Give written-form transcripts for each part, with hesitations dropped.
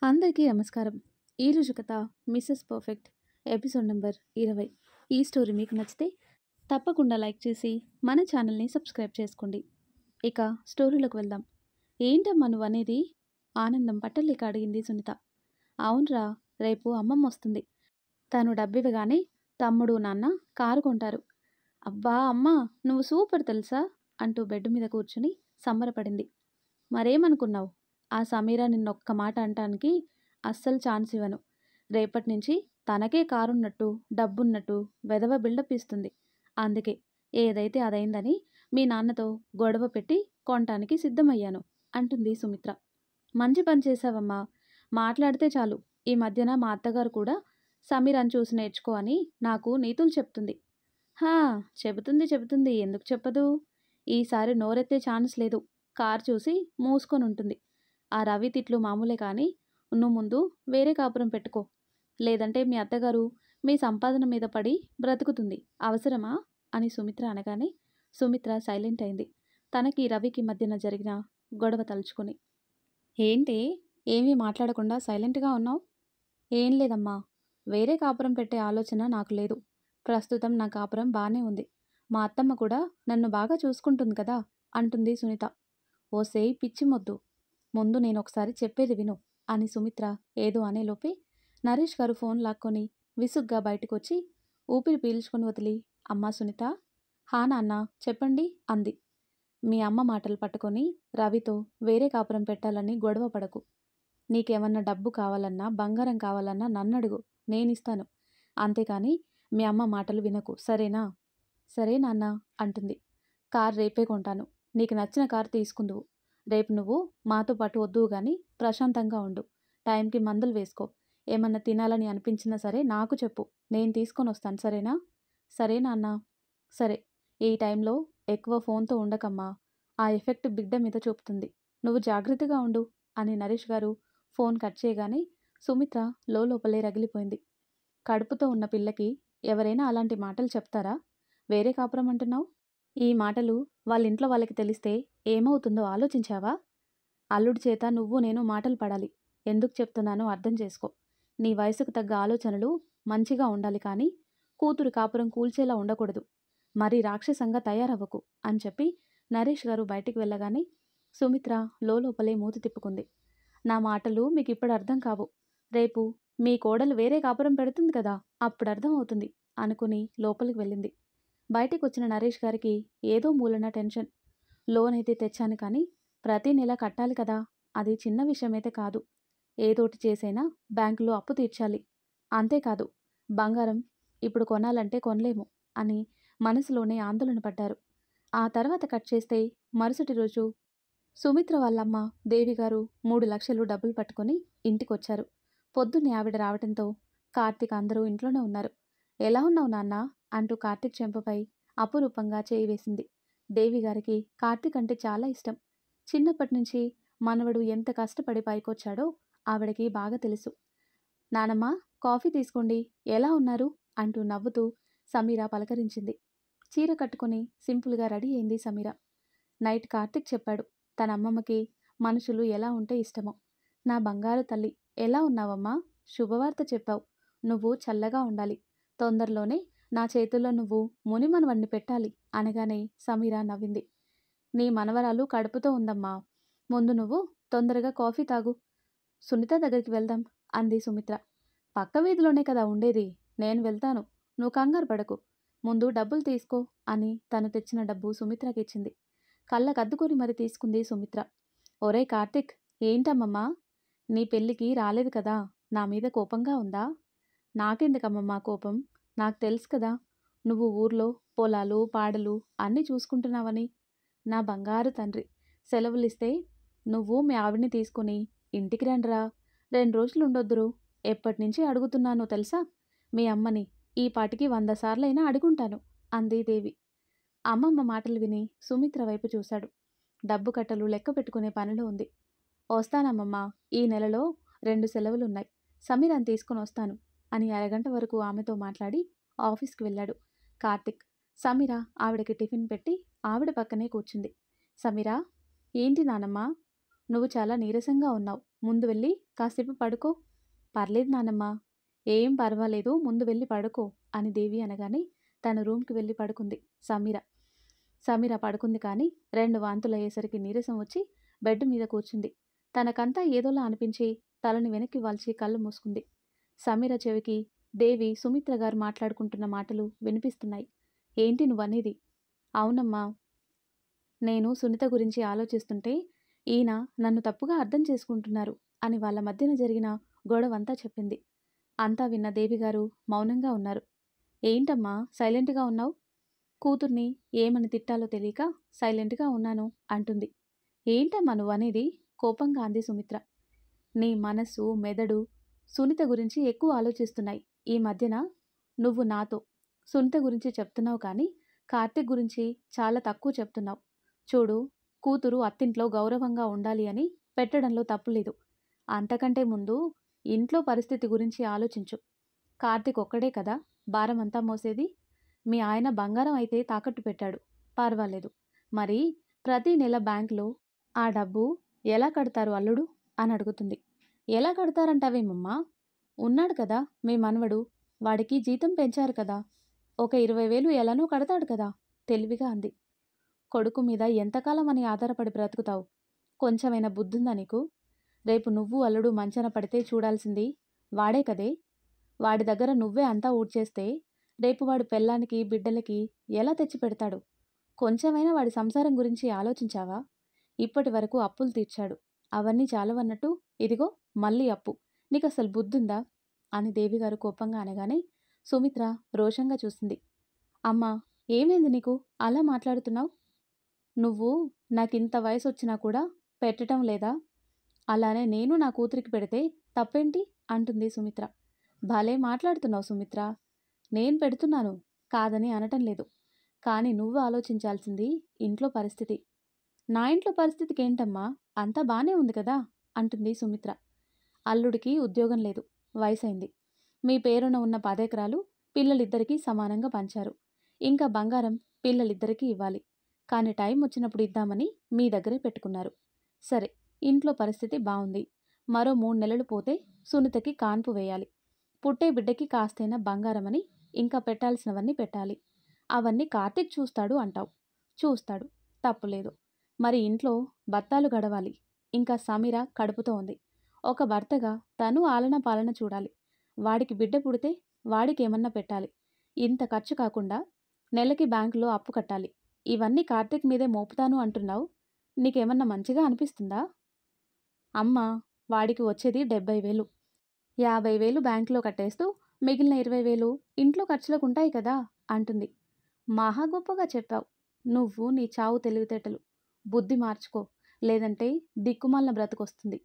అందరికీ నమస్కారం. ఈరోజు కథ మిసెస్ పర్ఫెక్ట్ ఎపిసోడ్ నెంబర్ 20. ఈ స్టోరీ మీకు నచ్చితే తప్పకుండా లైక్ చేసి మన ఛానల్ని సబ్స్క్రైబ్ చేసుకోండి. ఇక స్టోరీలోకి వెళ్దాం. ఏంటమ్మా నువ్వు అనేది? ఆనందం పట్టలేక అడిగింది సునీత. అవునరా, రేపు అమ్మమ్మ వస్తుంది. తను డబ్బివ్వగానే తమ్ముడు నాన్న కారు కొంటారు. అబ్బా అమ్మా, నువ్వు సూపర్ తెలుసా అంటూ బెడ్ మీద కూర్చుని సంబరపడింది. మరేమనుకున్నావు? ఆ సమీరా నిన్నొక్క మాట అంటానికి అస్సలు ఛాన్స్ ఇవ్వను. రేపటి నుంచి తనకే కారున్నట్టు డబ్బున్నట్టు వెధవ బిల్డప్ ఇస్తుంది. అందుకే ఏదైతే అదైందని మీ నాన్నతో గొడవ పెట్టి కొనటానికి సిద్ధమయ్యాను అంటుంది సుమిత్ర. మంచి పని చేశావమ్మా. మాట్లాడితే చాలు ఈ మధ్యన మా అత్తగారు కూడా సమీరాన్ని చూసి నేర్చుకో అని నాకు నీతులు చెప్తుంది. హా, చెబుతుంది ఎందుకు చెప్పదు? ఈసారి నోరెత్తే ఛాన్స్ లేదు. కారు చూసి మూసుకొని ఉంటుంది. ఆ రవి తిట్లు మామూలే కానీ నువ్వు ముందు వేరే కాపురం పెట్టుకో. లేదంటే మీ అత్తగారు మీ సంపాదన మీద పడి బ్రతుకుతుంది. అవసరమా అని సుమిత్ర అనగానే సుమిత్ర సైలెంట్ అయింది. తనకి రవికి మధ్యన జరిగిన గొడవ తలుచుకొని. ఏంటి, ఏమీ మాట్లాడకుండా సైలెంట్గా ఉన్నావు? ఏం లేదమ్మా, వేరే కాపురం పెట్టే ఆలోచన నాకు లేదు. ప్రస్తుతం నా కాపురం బాగానే ఉంది. మా అత్తమ్మ కూడా నన్ను బాగా చూసుకుంటుంది కదా అంటుంది సునీత. ఓసేయ్ పిచ్చి మొద్దు, ముందు నేను ఒకసారి చెప్పేది విను అని సుమిత్ర ఏదో అనేలోపే నరేష్ గారు ఫోన్ లాక్కొని విసుగ్గా బయటకొచ్చి ఊపిరి పీల్చుకొని వదిలి, అమ్మా సునీత. హా నాన్న చెప్పండి అంది. మీ అమ్మ మాటలు పట్టుకొని రవితో వేరే కాపురం పెట్టాలని గొడవ పడకు. నీకేమన్నా డబ్బు కావాలన్నా బంగారం కావాలన్నా నన్నడుగు, నేనిస్తాను. అంతేకాని మీ అమ్మ మాటలు వినకు, సరేనా? సరే నాన్న అంటుంది. కార్ రేపే కొంటాను. నీకు నచ్చిన కారు తీసుకుందువు. రేపు నువ్వు మాతో పాటు వద్దువు గాని ప్రశాంతంగా ఉండు. టైంకి మందులు వేసుకో. ఏమన్నా తినాలని అనిపించినా సరే నాకు చెప్పు, నేను తీసుకొని వస్తాను, సరేనా? సరే నాన్న. సరే, ఈ టైంలో ఎక్కువ ఫోన్తో ఉండకమ్మా. ఆ ఎఫెక్ట్ బిడ్డ మీద చూపుతుంది. నువ్వు జాగ్రత్తగా ఉండు అని నరేష్ గారు ఫోన్ కట్ చేయగానే సుమిత్ర లోపలే రగిలిపోయింది. కడుపుతో ఉన్న పిల్లకి ఎవరైనా అలాంటి మాటలు చెప్తారా? వేరే కాపురం అంటున్నావు. ఈ మాటలు వాళ్ళింట్లో వాళ్ళకి తెలిస్తే ఏమవుతుందో ఆలోచించావా? అల్లుడి చేత నువ్వు నేను మాటలు పడాలి. ఎందుకు చెప్తున్నానో అర్థం చేసుకో. నీ వయసుకు తగ్గ ఆలోచనలు మంచిగా ఉండాలి కానీ కూతురు కాపురం కూల్చేలా ఉండకూడదు. మరీ రాక్షసంగా తయారవ్వకు అని చెప్పి నరేష్ గారు బయటికి వెళ్ళగానే సుమిత్ర లోపలే మూతి తిప్పుకుంది. నా మాటలు మీకు ఇప్పుడు అర్థం కావు. రేపు మీ కోడలు వేరే కాపురం పెడుతుంది కదా, అప్పుడు అర్థం అవుతుంది అనుకుని లోపలికి వెళ్ళింది. బయటికి వచ్చిన నరేష్ గారికి ఏదో మూలన టెన్షన్. లోన్ అయితే తెచ్చాను కానీ ప్రతి నెల కట్టాలి కదా, అది చిన్న విషయమైతే కాదు. ఏదోటి చేసైనా బ్యాంకులో అప్పు తీర్చాలి. అంతేకాదు బంగారం ఇప్పుడు కొనాలంటే కొనలేము అని మనసులోనే ఆందోళన పడ్డారు. ఆ తర్వాత కట్ చేస్తే మరుసటి రోజు సుమిత్ర వాళ్ళమ్మ దేవిగారు 3 లక్షలు డబ్బులు పట్టుకొని ఇంటికొచ్చారు. పొద్దున్నే ఆవిడ రావడంతో కార్తీక్ అందరూ ఇంట్లోనే ఉన్నారు. ఎలా ఉన్నావు నాన్న అంటూ కార్తీక్ చెంపపై అపురూపంగా చేయి వేసింది. దేవిగారికి కార్తీక్ అంటే చాలా ఇష్టం. చిన్నప్పటి నుంచి మనవడు ఎంత కష్టపడి పైకొచ్చాడో ఆవిడకి బాగా తెలుసు. నానమ్మ, కాఫీ తీసుకోండి, ఎలా ఉన్నారు అంటూ నవ్వుతూ సమీర పలకరించింది. చీర కట్టుకుని సింపుల్గా రెడీ అయింది సమీర. నైట్ కార్తీక్ చెప్పాడు తన అమ్మమ్మకి మనుషులు ఎలా ఉంటే ఇష్టమో. నా బంగారు తల్లి, ఎలా ఉన్నావమ్మా? శుభవార్త చెప్పావు. నువ్వు చల్లగా ఉండాలి. తొందరలోనే నా చేతుల్లో నువ్వు ముని మనవణ్ణి పెట్టాలి అనగానే సమీర నవ్వింది. నీ మనవరాలు కడుపుతో ఉందమ్మా. ముందు నువ్వు తొందరగా కాఫీ తాగు. సునీత దగ్గరికి వెళ్దాం అంది సుమిత్ర. పక్క వీధిలోనే కదా ఉండేది, నేను వెళ్తాను, నువ్వు కంగారు పడకు. ముందు డబ్బులు తీసుకో అని తను తెచ్చిన డబ్బు సుమిత్రకిచ్చింది. కళ్ళకద్దుకొని మరి తీసుకుంది సుమిత్ర. ఒరే కార్తీక్, ఏంటమ్మమ్మా? నీ పెళ్ళికి రాలేదు కదా, నా మీద కోపంగా ఉందా? నాకెందుకమ్మమ్మా కోపం? నాకు తెలుసు కదా నువ్వు ఊర్లో పొలాలు పాడలు అన్నీ చూసుకుంటున్నావని. నా బంగారు తండ్రి, సెలవులిస్తే నువ్వు మీ ఆవిడ్ని తీసుకుని ఇంటికి రండిరా. 2 రోజులు ఉండొద్దురు. ఎప్పటినుంచి అడుగుతున్నానో తెలుసా మీ అమ్మని. ఈ పాటికి 100 సార్లైనా అడుగుంటాను అంది దేవి. అమ్మమ్మ మాటలు విని సుమిత్ర వైపు చూశాడు. డబ్బు కట్టలు లెక్క పెట్టుకునే పనిలో ఉంది. వస్తానమ్మమ్మా, ఈ నెలలో 2 సెలవులున్నాయి. సమీరాన్ని తీసుకుని వస్తాను అని అరగంట వరకు ఆమెతో మాట్లాడి ఆఫీస్కి వెళ్ళాడు కార్తీక్. సమీర ఆవిడకి టిఫిన్ పెట్టి ఆవిడ పక్కనే కూర్చుంది. సమీరా, ఏంటి నానమ్మా, నువ్వు చాలా నీరసంగా ఉన్నావు. ముందు వెళ్ళి కాసేపు పడుకో. పర్లేదు నానమ్మ, ఏం పర్వాలేదు, ముందు వెళ్ళి పడుకో అని దేవి అనగానే తన రూమ్కి వెళ్ళి పడుకుంది సమీర. సమీర పడుకుంది కానీ 2 వాంతులయ్యేసరికి నీరసం వచ్చి బెడ్ మీద కూర్చుంది. తనకంతా ఏదోలా అనిపించి తలని వెనక్కి వాల్చి కళ్ళు మూసుకుంది. సమీర చెవికి దేవి, సుమిత్ర గారు మాట్లాడుకుంటున్న మాటలు వినిపిస్తున్నాయి. ఏంటి నువ్వనేది? అవునమ్మా, నేను సునీత గురించి ఆలోచిస్తుంటే ఈయన నన్ను తప్పుగా అర్థం చేసుకుంటున్నారు అని వాళ్ళ మధ్యన జరిగిన గొడవంతా చెప్పింది. అంతా విన్న దేవిగారు మౌనంగా ఉన్నారు. ఏంటమ్మా సైలెంట్గా ఉన్నావు? కూతుర్ని ఏమని తిట్టాలో తెలియక సైలెంట్గా ఉన్నాను అంటుంది. ఏంటమ్మా నువ్వనేది? కోపంగా అంది సుమిత్ర. నీ మనస్సు, మెదడు సునీత గురించి ఎక్కువ ఆలోచిస్తున్నాయి ఈ మధ్యన. నువ్వు నాతో సునీత గురించి చెప్తున్నావు కానీ కార్తీక్ గురించి చాలా తక్కువ చెప్తున్నావు. చూడు, కూతురు అత్తింట్లో గౌరవంగా ఉండాలి అని పెట్టడంలో తప్పులేదు. అంతకంటే ముందు ఇంట్లో పరిస్థితి గురించి ఆలోచించు. కార్తీక్ ఒక్కడే కదా భారమంతా మోసేది. మీ ఆయన బంగారం అయితే తాకట్టు పెట్టాడు, పర్వాలేదు. మరి ప్రతి నెల బ్యాంకులో ఆ డబ్బు ఎలా కడతారు అల్లుడు అని అడుగుతుంది. ఎలా కడతారంటావేమమ్మా? ఉన్నాడు కదా మీ మనవడు, వాడికి జీతం పెంచారు కదా, ఒక 20,000 ఎలానో కడతాడు కదా తెలివిగా అంది. కొడుకు మీద ఎంతకాలం అని ఆధారపడి బ్రతుకుతావు? కొంచెమైనా బుద్ధుందా నీకు? రేపు నువ్వు అల్లుడు మంచన పడితే చూడాల్సింది వాడే కదే. వాడి దగ్గర నువ్వే అంతా ఊడ్చేస్తే రేపు వాడు పెళ్ళానికి, బిడ్డలకి ఎలా తెచ్చి పెడతాడు? కొంచెమైనా వాడి సంసారం గురించి ఆలోచించావా? ఇప్పటి వరకు అప్పులు తీర్చాడు, అవన్నీ చాలవన్నట్టు ఇదిగో మళ్ళీ అప్పు. నీకసలు బుద్ధుందా అని దేవిగారు కోపంగా అనగానే సుమిత్ర రోషంగా చూసింది. అమ్మా, ఏమైంది నీకు అలా మాట్లాడుతున్నావు? నువ్వు నాకింత వయసు వచ్చినా కూడా పెట్టడం లేదా? అలానే నేను నా కూతురికి పెడితే తప్పేంటి అంటుంది సుమిత్ర. భలే మాట్లాడుతున్నావు సుమిత్ర. నేను పెడుతున్నాను, కాదని అనటం లేదు. కానీ నువ్వు ఆలోచించాల్సింది ఇంట్లో పరిస్థితి. నా ఇంట్లో పరిస్థితికి ఏంటమ్మా, అంతా బానే ఉంది కదా అంటుంది సుమిత్ర. అల్లుడికి ఉద్యోగం లేదు, వయసైంది. మీ పేరున ఉన్న 10 ఎకరాలు పిల్లలిద్దరికీ సమానంగా పంచారు. ఇంకా బంగారం పిల్లలిద్దరికీ ఇవ్వాలి. కానీ టైం వచ్చినప్పుడు ఇద్దామని మీ దగ్గరే పెట్టుకున్నారు. సరే, ఇంట్లో పరిస్థితి బాగుంది. మరో 3 నెలలు పోతే సునీతకి కాన్పు వేయాలి. పుట్టే బిడ్డకి కాస్తైనా బంగారమని ఇంకా పెట్టాల్సినవన్నీ పెట్టాలి. అవన్నీ కార్తీక్ చూస్తాడు అంటావు. చూస్తాడు, తప్పులేదు. మరి ఇంట్లో బత్తాలు గడవాలి. ఇంకా సమీర కడుపుతో ఉంది. ఒక భర్తగా తను ఆలన పాలన చూడాలి. వాడికి బిడ్డ పుడితే వాడికేమన్నా పెట్టాలి. ఇంత ఖర్చు కాకుండా నెలకి బ్యాంకులో అప్పు కట్టాలి. ఇవన్నీ కార్తీక్ మీదే మోపుతాను అంటున్నావు. నీకేమన్నా మంచిగా అనిపిస్తుందా? అమ్మా, వాడికి వచ్చేది 70,000. 50,000 బ్యాంకులో కట్టేస్తూ మిగిలిన 20,000 ఇంట్లో ఖర్చులకు ఉంటాయి కదా అంటుంది. మహా గొప్పగా చెప్పావు. నువ్వు నీ చావు తెలివితేటలు. బుద్ధి మార్చుకో, లేదంటే దిక్కుమాలిన బ్రతుకొస్తుంది.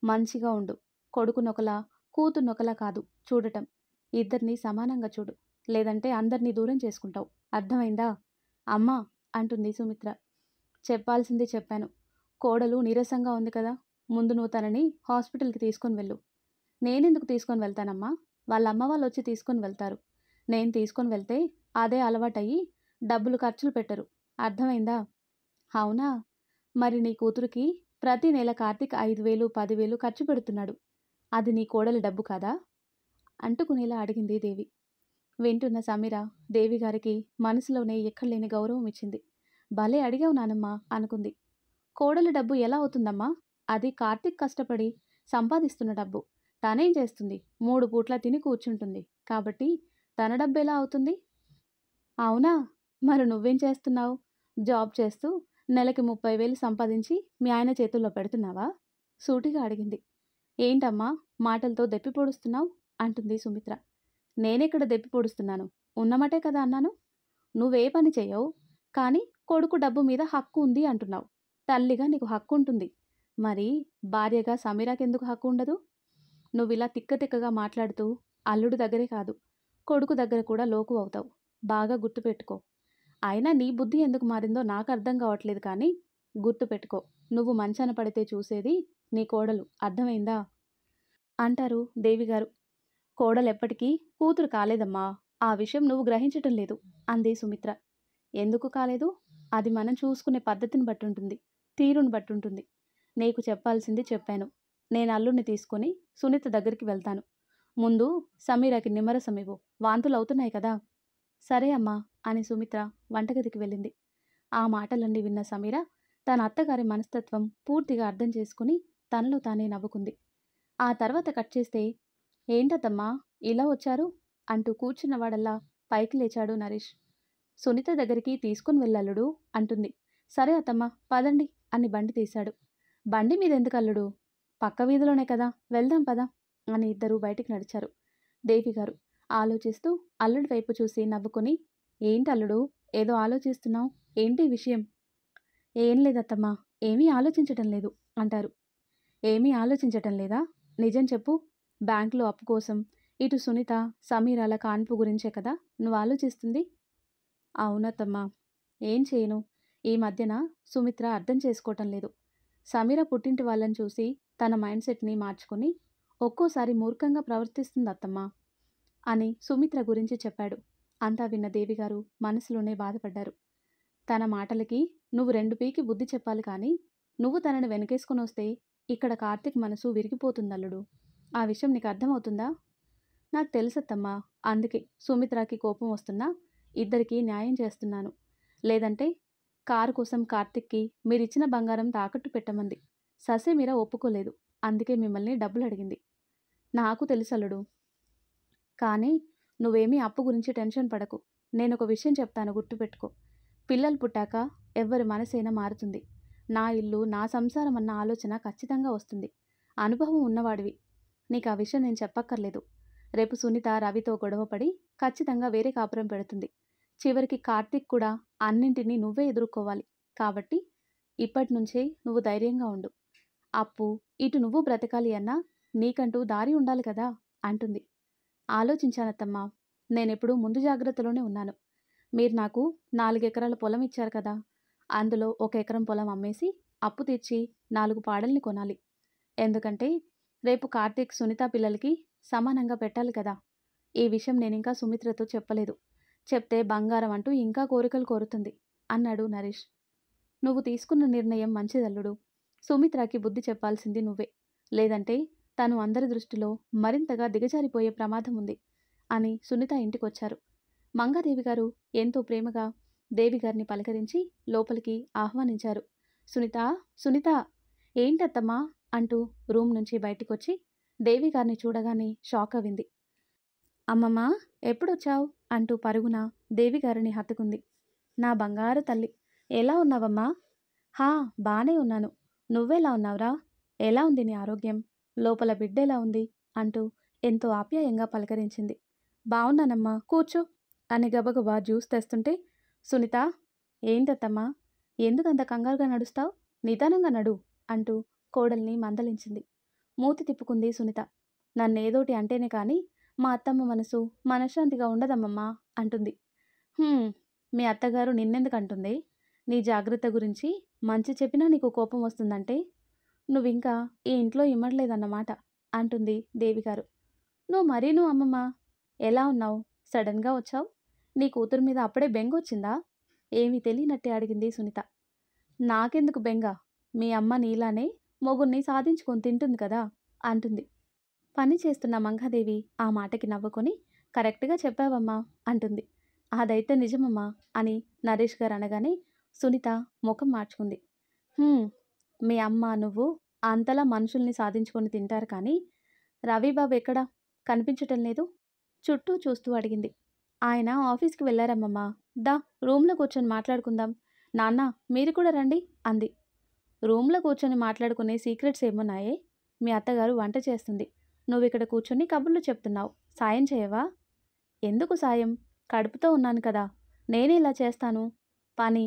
మంచిగా ఉండు. కొడుకునొకలా కూతుర్నొకలా కాదు చూడటం. ఇద్దరినీ సమానంగా చూడు, లేదంటే అందరినీ దూరం చేసుకుంటావు. అర్థమైందా? అమ్మా అంటుంది సుమిత్ర. చెప్పాల్సింది చెప్పాను. కోడలు నీరసంగా ఉంది కదా, ముందు నువ్వు తనని హాస్పిటల్కి తీసుకొని వెళ్ళు. నేనెందుకు తీసుకొని వెళ్తానమ్మా? వాళ్ళ అమ్మ వాళ్ళు వచ్చి తీసుకొని వెళ్తారు. నేను తీసుకొని వెళ్తే అదే అలవాటయ్యి డబ్బులు ఖర్చులు పెట్టరు. అర్థమైందా? అవునా? మరి నీ కూతురికి ప్రతి నెల కార్తీక్ 5,000, 10,000 ఖర్చు పెడుతున్నాడు. అది నీ కోడలి డబ్బు కాదా అంటుకునేలా అడిగింది దేవి. వింటున్న సమీర దేవిగారికి మనసులోనే ఎక్కడలేని గౌరవం ఇచ్చింది. భలే అడిగావు నానమ్మ అనుకుంది. కోడలి డబ్బు ఎలా అవుతుందమ్మా? అది కార్తీక్ కష్టపడి సంపాదిస్తున్న డబ్బు. తనేం చేస్తుంది? 3 పూట్ల తిని కూర్చుంటుంది కాబట్టి తన డబ్బు ఎలా అవుతుంది? అవునా? మరి నువ్వేం చేస్తున్నావు? జాబ్ చేస్తూ నెలకి 30,000 సంపాదించి మీ ఆయన చేతుల్లో పెడుతున్నావా? సూటిగా అడిగింది. ఏంటమ్మా మాటలతో దెప్పి పొడుస్తున్నావు అంటుంది సుమిత్ర. నేనెక్కడ దెప్పి పొడుస్తున్నాను? ఉన్నమాటే కదా అన్నాను. నువ్వే పని చెయ్యవు, కానీ కొడుకు డబ్బు మీద హక్కు ఉంది అంటున్నావు. తల్లిగా నీకు హక్కు ఉంటుంది. మరి భార్యగా సమీరాకెందుకు హక్కు ఉండదు? నువ్విలా తిక్కగా మాట్లాడుతూ అల్లుడు దగ్గరే కాదు, కొడుకు దగ్గర కూడా లోకు అవుతావు. బాగా గుర్తుపెట్టుకో. అయినా నీ బుద్ధి ఎందుకు మారిందో నాకు అర్థం కావట్లేదు, కానీ గుర్తుపెట్టుకో, నువ్వు మంచాన పడితే చూసేది నీ కోడలు. అర్థమైందా అంటారు దేవిగారు. కోడలు ఎప్పటికీ కూతురు కాలేదమ్మా. ఆ విషయం నువ్వు గ్రహించటం లేదు అంది సుమిత్ర. ఎందుకు కాలేదు? అది మనం చూసుకునే పద్ధతిని బట్టుంటుంది, తీరును బట్టుంటుంది. నీకు చెప్పాల్సింది చెప్పాను. నేను అల్లుడిని తీసుకొని సునీత దగ్గరికి వెళ్తాను. ముందు సమీరకి నిమ్మరసం ఇవ్వు, వాంతులు అవుతున్నాయి కదా. సరే అమ్మా అని సుమిత్ర వంటగదికి వెళ్ళింది. ఆ మాటలన్నీ విన్న సమీర తన అత్తగారి మనస్తత్వం పూర్తిగా అర్థం చేసుకుని తనలో తానే నవ్వుకుంది. ఆ తర్వాత కట్ చేస్తే, ఏంటత్తమ్మా ఇలా వచ్చారు అంటూ కూర్చున్నవాడల్లా పైకి లేచాడు నరేష్. సునీత దగ్గరికి తీసుకుని వెళ్ళల్లుడు అంటుంది. సరే అత్తమ్మ పదండి అని బండి తీశాడు. బండి మీద ఎందుకు అల్లుడు, పక్క వీధిలోనే కదా, వెళ్దాం పదా అని ఇద్దరూ బయటికి నడిచారు. దేవిగారు ఆలోచిస్తూ అల్లుడి వైపు చూసి నవ్వుకొని, ఏంటి అల్లుడు ఏదో ఆలోచిస్తున్నావు, ఏంటి విషయం? ఏం లేదత్తమ్మా, ఏమీ ఆలోచించటం లేదు అంటారు. ఏమీ ఆలోచించటం లేదా, నిజం చెప్పు. బ్యాంకులో అప్పు కోసం ఇటు సునీత సమీరాల కాన్పు గురించే కదా నువ్వు ఆలోచిస్తుంది? అవునత్తమ్మా, ఏం చేయను, ఈ మధ్యన సుమిత్ర అర్థం చేసుకోవటం లేదు. సమీర పుట్టింటి వాళ్ళని చూసి తన మైండ్ సెట్ని మార్చుకొని ఒక్కోసారి మూర్ఖంగా ప్రవర్తిస్తుంది అత్తమ్మా అని సుమిత్ర గురించి చెప్పాడు. అంతా విన్న దేవిగారు మనసులోనే బాధపడ్డారు. తన మాటలకి నువ్వు 2 పీకి బుద్ధి చెప్పాలి కానీ నువ్వు తనని వెనకేసుకొని వస్తే ఇక్కడ కార్తీక్ మనసు విరిగిపోతుందల్లుడు. ఆ విషయం నీకు అర్థమవుతుందా? నాకు తెలుసత్తమ్మా, అందుకే సుమిత్రకి కోపం వస్తున్నా ఇద్దరికీ న్యాయం చేస్తున్నాను. లేదంటే కారు కోసం కార్తిక్కి మీరిచ్చిన బంగారం తాకట్టు పెట్టమంది. ససేమిరా ఒప్పుకోలేదు, అందుకే మిమ్మల్ని డబ్బులు అడిగింది. నాకు తెలుసల్లుడు, కానీ నువ్వేమీ అప్పు గురించి టెన్షన్ పడకు. నేనొక విషయం చెప్తాను, గుర్తుపెట్టుకో. పిల్లలు పుట్టాక ఎవ్వరి మనసైనా మారుతుంది. నా ఇల్లు నా సంసారం అన్న ఆలోచన ఖచ్చితంగా వస్తుంది. అనుభవం ఉన్నవాడివి, నీకు ఆ విషయం నేను చెప్పక్కర్లేదు. రేపు సునీత రవితో గొడవపడి ఖచ్చితంగా వేరే కాపురం పెడుతుంది. చివరికి కార్తీక్ కూడా అన్నింటినీ నువ్వే ఎదుర్కోవాలి. కాబట్టి ఇప్పటి నుంచే నువ్వు ధైర్యంగా ఉండు. అప్పు ఇటు నువ్వు బ్రతకాలి అన్నా నీకంటూ దారి ఉండాలి కదా అంటుంది. ఆలోచించానత్తమ్మా, నేనెప్పుడూ ముందు జాగ్రత్తలోనే ఉన్నాను. మీరు నాకు 4 ఎకరాల పొలం ఇచ్చారు కదా, అందులో 1 ఎకరం పొలం అమ్మేసి అప్పు తీర్చి 4 పాడల్ని కొనాలి. ఎందుకంటే రేపు కార్తీక్ సునీత పిల్లలకి సమానంగా పెట్టాలి కదా. ఈ విషయం నేనింకా సుమిత్రతో చెప్పలేదు. చెప్తే బంగారం అంటూ ఇంకా కోరికలు కోరుతుంది అన్నాడు నరేష్. నువ్వు తీసుకున్న నిర్ణయం మంచిదల్లుడు. సుమిత్రకి బుద్ధి చెప్పాల్సింది నువ్వే, లేదంటే తను అందరి దృష్టిలో మరింతగా దిగజారిపోయే ప్రమాదం ఉంది అని సునీత ఇంటికొచ్చారు. మంగాదేవి గారు ఎంతో ప్రేమగా దేవిగారిని పలకరించి లోపలికి ఆహ్వానించారు. సునీత, సునీత, ఏంటత్తమ్మా అంటూ రూమ్ నుంచి బయటికొచ్చి దేవిగారిని చూడగానే షాక్ అవింది. అమ్మమ్మ ఎప్పుడొచ్చావు అంటూ పరుగున దేవిగారిని హత్తుకుంది. నా బంగారు తల్లి, ఎలా ఉన్నావమ్మా? హా, బానే ఉన్నాను. నువ్వెలా ఉన్నావురా? ఎలా ఉంది నీ ఆరోగ్యం? లోపల బిడ్డ ఎలా ఉంది అంటూ ఎంతో ఆప్యాయంగా పలకరించింది. బావున్నానమ్మా, కూర్చో అని గబగబా జ్యూస్ తెస్తుంటే, సునీత, ఏంటత్తమ్మా ఎందుకంత కంగారుగా నడుస్తావు? నిదానంగా నడు అంటూ కోడల్ని మందలించింది. మూతి తిప్పుకుంది సునీత. నన్నేదోటి అంటేనే కానీ మా అత్తమ్మ మనసు మనశ్శాంతిగా ఉండదమ్మమ్మా అంటుంది. మీ అత్తగారు నిన్నెందుకంటుంది? నీ జాగ్రత్త గురించి మంచి చెప్పినా నీకు కోపం వస్తుందంటే నువ్వింకా ఈ ఇంట్లో ఇమ్మడలేదన్నమాట అంటుంది దేవిగారు. నువ్వు అమ్మమ్మ, ఎలా ఉన్నావు? సడన్గా వచ్చావు. నీ కూతురు మీద అప్పుడే బెంగొచ్చిందా? ఏమీ తెలియనట్టే అడిగింది సునీత. నాకెందుకు బెంగ? మీ అమ్మ నీలానే మొగుణ్ణి సాధించుకొని తింటుంది కదా అంటుంది. పని చేస్తున్న మంగాదేవి ఆ మాటకి నవ్వుకొని, కరెక్ట్గా చెప్పావమ్మా అంటుంది. అదైతే నిజమమ్మా అని నరేష్ గారు అనగానే సునీత ముఖం మార్చుకుంది. మీ అమ్మ నువ్వు అంతలా మనుషుల్ని సాధించుకొని తింటారు కానీ రవిబాబు ఎక్కడా కనిపించటం లేదు? చుట్టూ చూస్తూ అడిగింది. ఆయన ఆఫీస్కి వెళ్ళారమ్మమ్మా. దా రూమ్లో కూర్చొని మాట్లాడుకుందాం. నాన్న మీరు కూడా రండి అంది. రూమ్లో కూర్చొని మాట్లాడుకునే సీక్రెట్స్ ఏమున్నాయే? మీ అత్తగారు వంట చేస్తుంది, నువ్వు ఇక్కడ కూర్చొని కబుర్లు చెప్తున్నావు. సాయం చేయవా? ఎందుకు సాయం? కడుపుతో ఉన్నాను కదా, నేనే ఇలా చేస్తాను. పని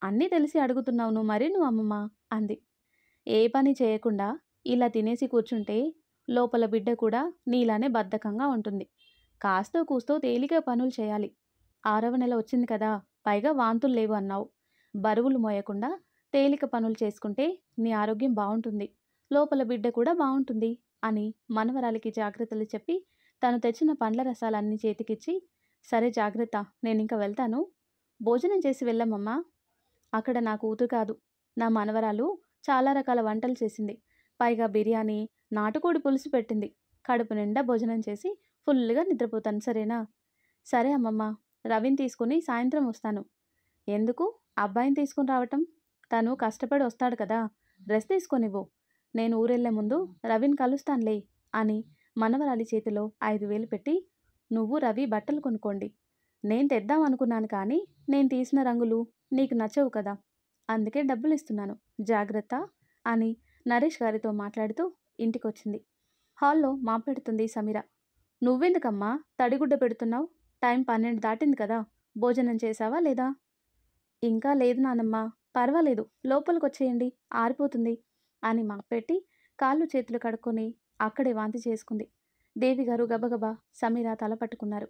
అన్నీ తెలిసి అడుగుతున్నావు నువ్వు అమ్మమ్మ అంది. ఏ పని చేయకుండా ఇలా తినేసి కూర్చుంటే లోపల బిడ్డ కూడా నీలానే బద్ధకంగా ఉంటుంది. కాస్తో కూస్తో తేలిక పనులు చేయాలి. 6వ నెల వచ్చింది కదా, పైగా వాంతులు లేవు అన్నావు. బరువులు మోయకుండా తేలిక పనులు చేసుకుంటే నీ ఆరోగ్యం బాగుంటుంది, లోపల బిడ్డ కూడా బాగుంటుంది అని మనవరాలికి జాగ్రత్తలు చెప్పి తను తెచ్చిన పండ్ల రసాలన్నీ చేతికిచ్చి, సరే జాగ్రత్త, నేనింక వెళ్తాను, భోజనం చేసి వెళ్ళమ్మమ్మా. అక్కడ నా కూతురు కాదు, నా మనవరాలు చాలా రకాల వంటలు చేసింది. పైగా బిర్యానీ, నాటుకోడి పులుసు పెట్టింది. కడుపు నిండా భోజనం చేసి ఫుల్గా నిద్రపోతాను, సరేనా? సరే అమ్మమ్మ, రవిని తీసుకుని సాయంత్రం వస్తాను. ఎందుకు అబ్బాయిని తీసుకుని రావటం? తను కష్టపడి వస్తాడు కదా, రెస్ట్ తీసుకొనివ్వు. నేను ఊరెళ్లే ముందు రవిని కలుస్తానులే అని మనవరాలి చేతిలో 5,000 పెట్టి, నువ్వు రవి బట్టలు కొనుక్కోండి. నేను తెద్దాం అనుకున్నాను కానీ నేను తీసిన రంగులు నీకు నచ్చవు కదా, అందుకే డబ్బులు ఇస్తున్నాను, జాగ్రత్త అని నరేష్ గారితో మాట్లాడుతూ ఇంటికొచ్చింది. హాల్లో మాపెడుతుంది సమీర. నువ్వెందుకమ్మా తడిగుడ్డ పెడుతున్నావు? టైం 12 దాటింది కదా, భోజనం చేశావా లేదా? ఇంకా లేదు నానమ్మ, పర్వాలేదు, లోపలికొచ్చేయండి, ఆరిపోతుంది అని మాపెట్టి కాళ్ళు చేతులు కడుక్కొని అక్కడే వాంతి చేసుకుంది. దేవిగారు గబగబా సమీర తల పట్టుకున్నారు.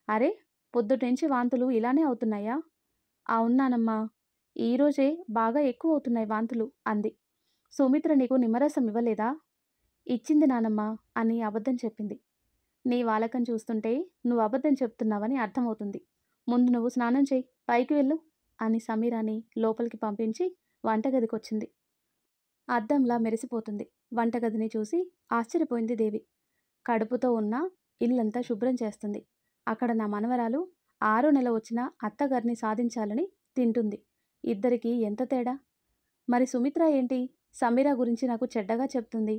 అరే, పొద్దుటినుంచి వాంతులు ఇలానే అవుతున్నాయా? అవునానమ్మా, ఈరోజే బాగా ఎక్కువ అవుతున్నాయి వాంతులు అంది. సుమిత్ర నీకు నిమ్మరసం ఇవ్వలేదా? ఇచ్చింది నానమ్మ అని అబద్ధం చెప్పింది. నీ వాలకం చూస్తుంటే నువ్వు అబద్ధం చెప్తున్నావని అర్థమవుతుంది. ముందు నువ్వు స్నానం చేయి, పైకి వెళ్ళు అని సమీరాని లోపలికి పంపించి వంటగదికొచ్చింది. అద్దంలా మెరిసిపోతుంది. వంటగదిని చూసి ఆశ్చర్యపోయింది దేవి. కడుపుతో ఉన్న ఇల్లంతా శుభ్రం చేస్తుంది. అక్కడ నా మనవరాలు 6వ నెల వచ్చిన అత్తగారిని సాధించాలని తింటుంది. ఇద్దరికీ ఎంత తేడా! మరి సుమిత్ర ఏంటి సమీర గురించి నాకు చెడ్డగా చెప్తుంది?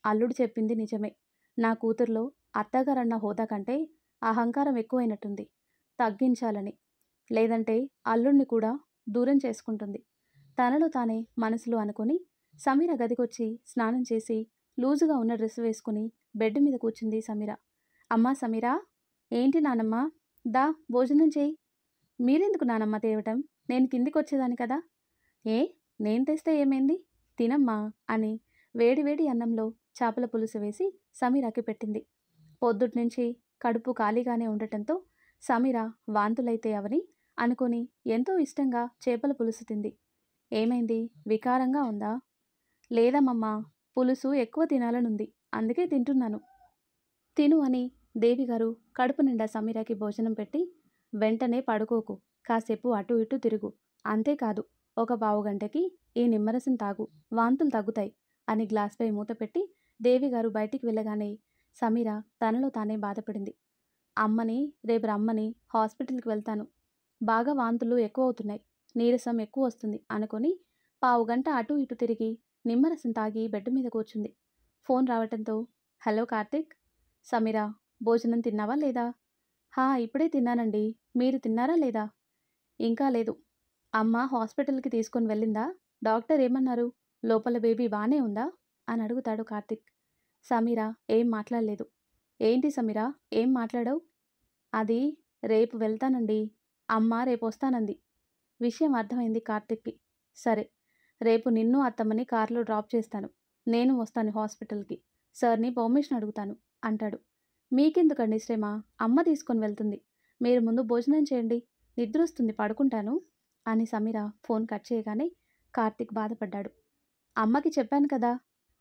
అల్లుడు చెప్పింది నిజమే. నా కూతుర్లో అత్తగారన్న హోదా కంటే అహంకారం ఎక్కువైనట్టుంది. తగ్గించాలని, లేదంటే అల్లుడిని కూడా దూరం చేసుకుంటుంది. తనలో తానే మనసులో అనుకొని సమీర గదికొచ్చి స్నానం చేసి లూజుగా ఉన్న డ్రెస్ వేసుకుని బెడ్ మీద కూర్చుంది సమీర. అమ్మా సమీరా, ఏంటి నానమ్మ, దా భోజనం చేయి. మీరెందుకు నానమ్మ తేవటం? నేను కిందికొచ్చేదాన్ని కదా. ఏ, నేను తెస్తే ఏమైంది, తినమ్మా అని వేడివేడి అన్నంలో చేపల పులుసు వేసి సమీరాకి పెట్టింది. పొద్దుట్నుంచి కడుపు ఖాళీగానే ఉండటంతో సమీర వాంతులైతే అవని అనుకుని ఎంతో ఇష్టంగా చేపల పులుసు తింది. ఏమైంది, వికారంగా ఉందా? లేదమ్మమ్మా, పులుసు ఎక్కువ తినాలనుంది, అందుకే తింటున్నాను. తిను అని దేవిగారు కడుపు నిండా సమీరాకి భోజనం పెట్టి, వెంటనే పడుకోకు, కాసేపు అటు ఇటు తిరుగు, అంతేకాదు ఒక పావుగంటకి ఈ నిమ్మరసం తాగు, వాంతులు తగ్గుతాయి అని గ్లాస్పై మూత పెట్టి దేవిగారు బయటికి వెళ్ళగానే సమీర తనలో తానే బాధపడింది. అమ్మని రేపు రమ్మని హాస్పిటల్కి వెళ్తాను, బాగా వాంతులు ఎక్కువ అవుతున్నాయి, నీరసం ఎక్కువ వస్తుంది అనుకొని పావుగంట అటు ఇటు తిరిగి నిమ్మరసం తాగి బెడ్ మీద కూర్చుంది. ఫోన్ రావటంతో, హలో కార్తిక్, సమీర, భోజనం తిన్నావా లేదా? ఇప్పుడే తిన్నానండి, మీరు తిన్నారా లేదా? ఇంకా లేదు. అమ్మ హాస్పిటల్కి తీసుకొని వెళ్ళిందా? డాక్టర్ ఏమన్నారు? లోపల బేబీ బానే ఉందా అని అడుగుతాడు కార్తిక్. సమీర ఏం మాట్లాడలేదు. ఏంటి సమీర, ఏం మాట్లాడవు? అది రేపు వెళ్తానండి, అమ్మ రేపు వస్తానంది. విషయం అర్థమైంది కార్తిక్కి. సరే, రేపు నిన్ను అత్తమ్మని కారులో డ్రాప్ చేస్తాను, నేను వస్తాను హాస్పిటల్కి, సార్ని పర్మిషన్ అడుగుతాను అంటాడు. మీకెందుకండి శ్రమ, అమ్మ తీసుకొని వెళ్తుంది, మీరు ముందు భోజనం చేయండి, నిద్రొస్తుంది, పడుకుంటాను అని సమీర ఫోన్ కట్ చేయగానే కార్తిక్ బాధపడ్డాడు. అమ్మకి చెప్పాను కదా,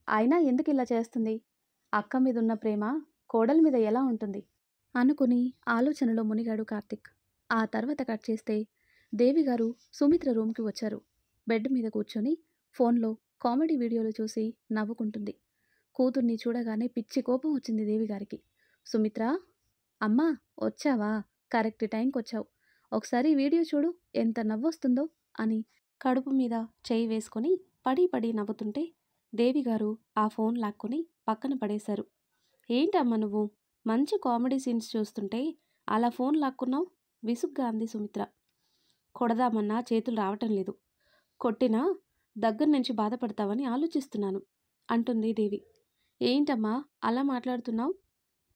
అయినా ఎందుకు ఇలా చేస్తుంది? అక్క మీదున్న ప్రేమ కోడలి మీద ఎలా ఉంటుంది అనుకుని ఆలోచనలో మునిగాడు కార్తిక్. ఆ తర్వాత కట్ చేస్తే దేవిగారు సుమిత్ర రూమ్కి వచ్చారు. బెడ్ మీద కూర్చొని ఫోన్లో కామెడీ వీడియోలు చూసి నవ్వుకుంటుంది. కూతుర్ని చూడగానే పిచ్చి కోపం వచ్చింది దేవిగారికి. సుమిత్ర, అమ్మా వచ్చావా, కరెక్ట్ టైంకి వచ్చావు, ఒకసారి వీడియో చూడు, ఎంత నవ్వొస్తుందో అని కడుపు మీద చేయి వేసుకొని పడి పడి నవ్వుతుంటే దేవిగారు ఆ ఫోన్ లాక్కొని పక్కన పడేశారు. ఏంటమ్మా నువ్వు, మంచి కామెడీ సీన్స్ చూస్తుంటే అలా ఫోన్ లాక్కున్నావు, విసుగ్గా అంది సుమిత్ర. కొడదామన్నా చేతులు రావటం లేదు, కొట్టినా దగ్గర నుంచి బాధపడతావని ఆలోచిస్తున్నాను అంటుంది దేవి. ఏంటమ్మా అలా మాట్లాడుతున్నావు,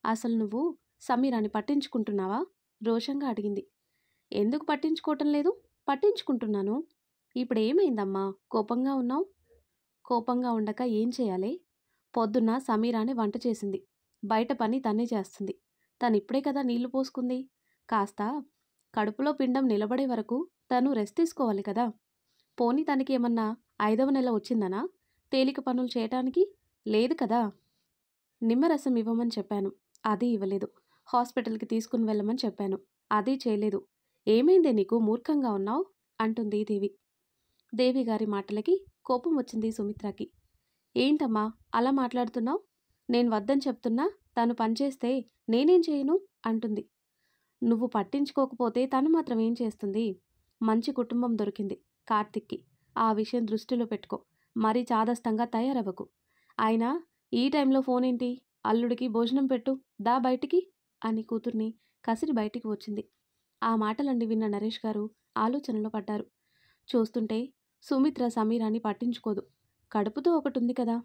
అసలు నువ్వు సమీరాని పట్టించుకుంటున్నావా? రోషంగా అడిగింది. ఎందుకు పట్టించుకోవటం లేదు, పట్టించుకుంటున్నాను. ఇప్పుడు ఏమైందమ్మా కోపంగా ఉన్నావు? కోపంగా ఉండక ఏం చేయాలి? పొద్దున్న సమీరాని వంట చేసింది, బయట పని తనే చేస్తుంది, తను ఇప్పుడే కదా నీళ్లు పోసుకుంది, కాస్త కడుపులో పిండం నిలబడే వరకు తను రెస్ట్ తీసుకోవాలి కదా. పోనీ తనకి ఏమన్నా 5వ నెల వచ్చిందనా తేలిక పనులు చేయటానికి? లేదు కదా. నిమ్మరసం ఇవ్వమని చెప్పాను, అది ఇవ్వలేదు. హాస్పిటల్కి తీసుకుని వెళ్ళమని చెప్పాను, అది చేయలేదు. ఏమైందే నీకు, మూర్ఖంగా ఉన్నావు అంటుంది దేవి. దేవి గారి మాటలకి కోపం వచ్చింది సుమిత్రకి. ఏంటమ్మా అలా మాట్లాడుతున్నావు, నేను వద్దని చెప్తున్నా తను పనిచేస్తే నేనేం చేయను అంటుంది. నువ్వు పట్టించుకోకపోతే తను మాత్రం ఏం చేస్తుంది? మంచి కుటుంబం దొరికింది కార్తిక్కి. ఆ విషయం దృష్టిలో పెట్టుకో. మరీ చాదస్తంగా తయారవ్వకు. అయినా ఈ టైంలో ఫోనేంటి? అల్లుడికి భోజనం పెట్టు, దా బయటికి అని కూతుర్ని కసిరి బయటికి వచ్చింది. ఆ మాటలన్నీ విన్న నరేష్ గారు ఆలోచనలో పడ్డారు. చూస్తుంటే సుమిత్ర సమీరాని పట్టించుకోదు. కడుపుతో ఒకటుంది కదా,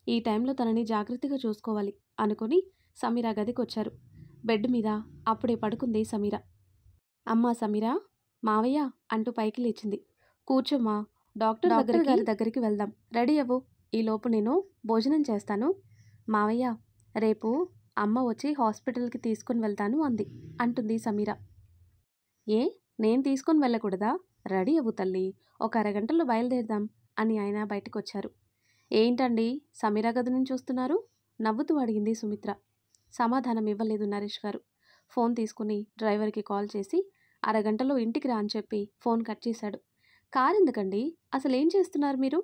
ఈ టైంలో తనని జాగ్రత్తగా చూసుకోవాలి అనుకుని సమీర గదికొచ్చారు. బెడ్ మీద అప్పుడే పడుకుంది సమీర. అమ్మా సమీరా, మావయ్య అంటూ పైకి లేచింది. కూర్చోమ్మా, డాక్టర్ గారి దగ్గరికి వెళ్దాం. రెడీ అవ్వు, ఈలోపు నేను భోజనం చేస్తాను. మావయ్య, రేపు అమ్మ వచ్చి హాస్పిటల్కి తీసుకుని వెళ్తాను అంది అంటుంది సమీర. ఏ, నేను తీసుకొని వెళ్ళకూడదా? రెడీ అవ్వు తల్లి, ఒక అరగంటలో బయలుదేరదాం అని ఆయన బయటకొచ్చారు. ఏంటండి సమీర గది నుంచి చూస్తున్నారు? నవ్వుతూ అడిగింది సుమిత్ర. సమాధానం ఇవ్వలేదు నరేష్ గారు. ఫోన్ తీసుకుని డ్రైవర్కి కాల్ చేసి అరగంటలో ఇంటికి రా అని చెప్పి ఫోన్ కట్ చేశాడు. కారు ఎందుకండి, అసలు ఏం చేస్తున్నారు మీరు?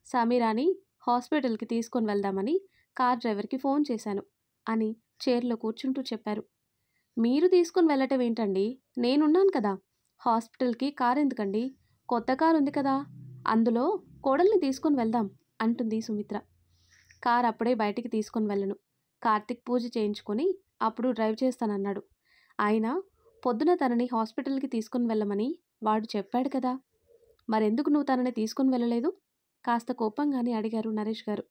సమీరాని హాస్పిటల్కి తీసుకొని వెళ్దామని కార్ డ్రైవర్కి ఫోన్ చేశాను అని చైర్లో కూర్చుంటూ చెప్పారు. మీరు తీసుకుని వెళ్ళటం ఏంటండి, నేనున్నాను కదా. హాస్పిటల్కి కారు ఎందుకండి, కొత్త కారు ఉంది కదా, అందులో కోడల్ని తీసుకొని వెళ్దాం అంటుంది సుమిత్ర. కార్ అప్పుడే బయటికి తీసుకొని వెళ్ళను. కార్తిక్ పూజ చేయించుకొని అప్పుడు డ్రైవ్ చేస్తానన్నాడు. అయినా పొద్దున తనని హాస్పిటల్కి తీసుకుని వెళ్ళమని వాడు చెప్పాడు కదా, మరెందుకు నువ్వు తనని తీసుకుని వెళ్ళలేదు? కాస్త కోపంగానే అడిగారు నరేష్ గారు.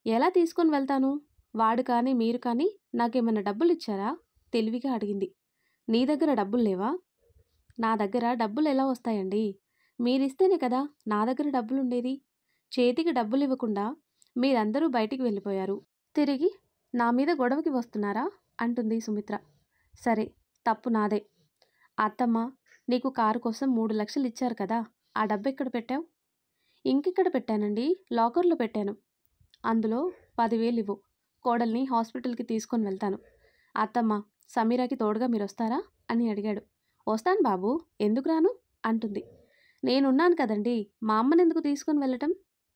ఎలా తీసుకొని వెళ్తాను? వాడు కానీ మీరు కానీ నాకేమైనా డబ్బులు ఇచ్చారా? తెలివిగా అడిగింది. నీ దగ్గర డబ్బులు లేవా? నా దగ్గర డబ్బులు ఎలా వస్తాయండి? మీరిస్తేనే కదా నా దగ్గర డబ్బులుండేది. చేతికి డబ్బులు ఇవ్వకుండా మీరందరూ బయటికి వెళ్ళిపోయారు. తిరిగి నా మీద గొడవకి వస్తున్నారా అంటుంది సుమిత్ర. సరే, తప్పు నాదే. అత్తమ్మ నీకు కారు కోసం 3 లక్షలు ఇచ్చారు కదా, ఆ డబ్బు ఎక్కడ పెట్టావు? ఇంకెక్కడ పెట్టానండి, లాకర్లో పెట్టాను. అందులో 10,000 ఇవ్వు, కోడల్ని హాస్పిటల్కి తీసుకొని వెళ్తాను. అత్తమ్మ, సమీరాకి తోడుగా మీరొస్తారా అని అడిగాడు. వస్తాను బాబు, ఎందుకు రాను అంటుంది. నేనున్నాను కదండి, మా అమ్మనెందుకు తీసుకొని వెళ్ళటం?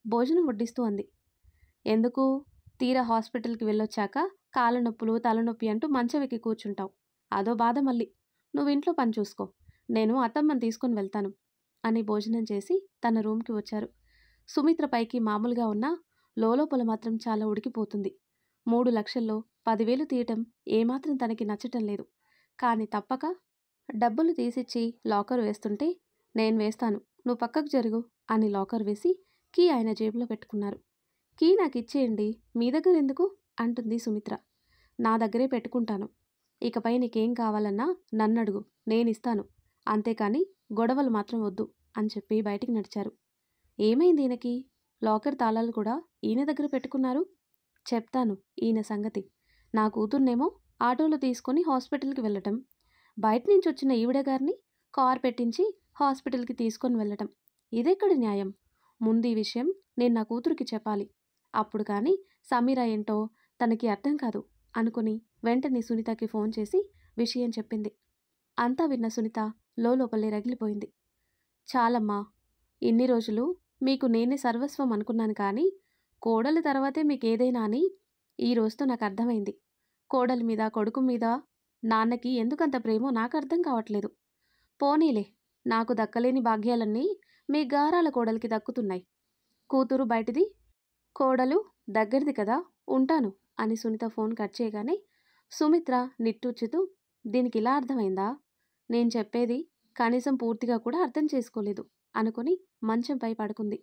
భోజనం వడ్డిస్తూ అంది. ఎందుకు? తీరా హాస్పిటల్కి వెళ్ళొచ్చాక కాళ్ళ నొప్పులు తలనొప్పి అంటూ మంచం ఎక్కి కూర్చుంటావు. అదో బాధ మళ్ళీ. నువ్వు ఇంట్లో పని చూసుకో, నేను అత్తమ్మని తీసుకొని వెళ్తాను అని భోజనం చేసి తన రూమ్కి వచ్చారు. సుమిత్ర పైకి మామూలుగా ఉన్నా లోపల మాత్రం చాలా ఉడికిపోతుంది. 3 లక్షల్లో 10,000 తీయటం ఏమాత్రం తనకి నచ్చటం లేదు. కానీ తప్పక డబ్బులు తీసిచ్చి లాకర్ వేస్తుంటే, నేను వేస్తాను, నువ్వు పక్కకు జరుగు అని లాకర్ వేసి కీ ఆయన జేబులో పెట్టుకున్నారు. కీ నాకు ఇచ్చేయండి, మీ దగ్గర ఎందుకు అంటుంది సుమిత్ర. నా దగ్గరే పెట్టుకుంటాను. ఇకపై నీకేం కావాలన్నా నన్నడుగు, నేనిస్తాను. అంతేకాని గొడవలు మాత్రం వద్దు అని చెప్పి బయటికి నడిచారు. ఏమైంది ఈయనకి? లాకర్ తాళాలు కూడా ఈయన దగ్గర పెట్టుకున్నారు. చెప్తాను ఈయన సంగతి. నా కూతుర్నేమో ఆటోలో తీసుకొని హాస్పిటల్కి వెళ్ళటం, బయట నుంచి వచ్చిన ఈవిడ గారిని కార్ పెట్టించి హాస్పిటల్కి తీసుకొని వెళ్ళటం, ఇదెక్కడి న్యాయం? ముందు ఈ విషయం నేను నా కూతురికి చెప్పాలి. అప్పుడు కానీ సమీరా ఏంటో తనకి అర్థం కాదు అనుకుని వెంటనే సునీతకి ఫోన్ చేసి విషయం చెప్పింది. అంతా విన్న సునీత లోపలే రగిలిపోయింది. చాలమ్మా, ఇన్ని రోజులు మీకు నేనే సర్వస్వం అనుకున్నాను, కానీ కోడలి తర్వాతే మీకేదైనా అని ఈ రోజుతో నాకు అర్థమైంది. కోడలి మీద కొడుకు మీద నాన్నకి ఎందుకంత ప్రేమో నాకు అర్థం కావట్లేదు. పోనీలే, నాకు దక్కలేని భాగ్యాలన్నీ మీ గారాల కోడలికి దక్కుతున్నాయి. కూతురు బయటిది, కోడలు దగ్గరిది కదా, ఉంటాను అని సునీత ఫోన్ కట్ చేయగానే సుమిత్ర నిట్టూర్చుతూ, దీనికి ఇలా అర్థమైందా? నేను చెప్పేది కనీసం పూర్తిగా కూడా అర్థం చేసుకోలేదు అనుకుని మంచంపై పడుకుంది.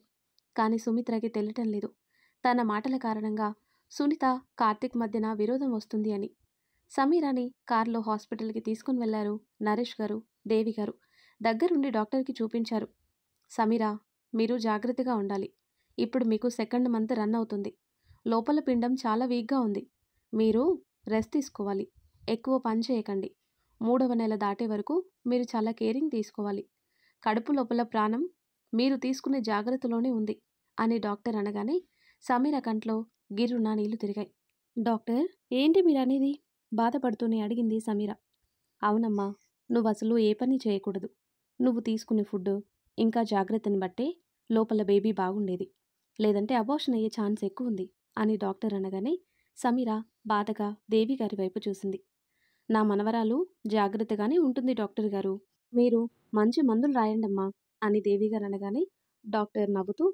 కానీ సుమిత్రకి తెలియటం లేదు తన మాటల కారణంగా సునీత కార్తిక్ మధ్యన విరోధం వస్తుంది అని. సమీరాని కారులో హాస్పిటల్కి తీసుకుని వెళ్లారు నరేష్ గారు, దేవి గారు. దగ్గరుండి డాక్టర్కి చూపించారు. సమీరా, మీరు జాగ్రత్తగా ఉండాలి. ఇప్పుడు మీకు 2nd మంత్ రన్ అవుతుంది. లోపల పిండం చాలా వీక్గా ఉంది. మీరు రెస్ట్ తీసుకోవాలి. ఎక్కువ పని చేయకండి. 3వ నెల దాటే వరకు మీరు చాలా కేరింగ్ తీసుకోవాలి. కడుపు లోపల ప్రాణం మీరు తీసుకునే జాగ్రత్తలోనే ఉంది అని డాక్టర్ అనగానే సమీర కంట్లో గిర్రున నీళ్లు తిరిగాయి. డాక్టర్, ఏంటి మీరు అనేది? బాధపడుతూనే అడిగింది సమీర. అవునమ్మా, నువ్వు అసలు ఏ పని చేయకూడదు. నువ్వు తీసుకునే ఫుడ్ ఇంకా జాగ్రత్తని బట్టే లోపల బేబీ బాగుండేది, లేదంటే అబార్షన్ అయ్యే ఛాన్స్ ఎక్కువ ఉంది అని డాక్టర్ అనగానే సమీర బాధగా దేవి గారి వైపు చూసింది. నా మనవరాలు జాగ్రత్తగానే ఉంటుంది డాక్టర్ గారు. మీరు మంచి మందులు రాయండమ్మా అని దేవిగారు అనగానే డాక్టర్ నవ్వుతూ,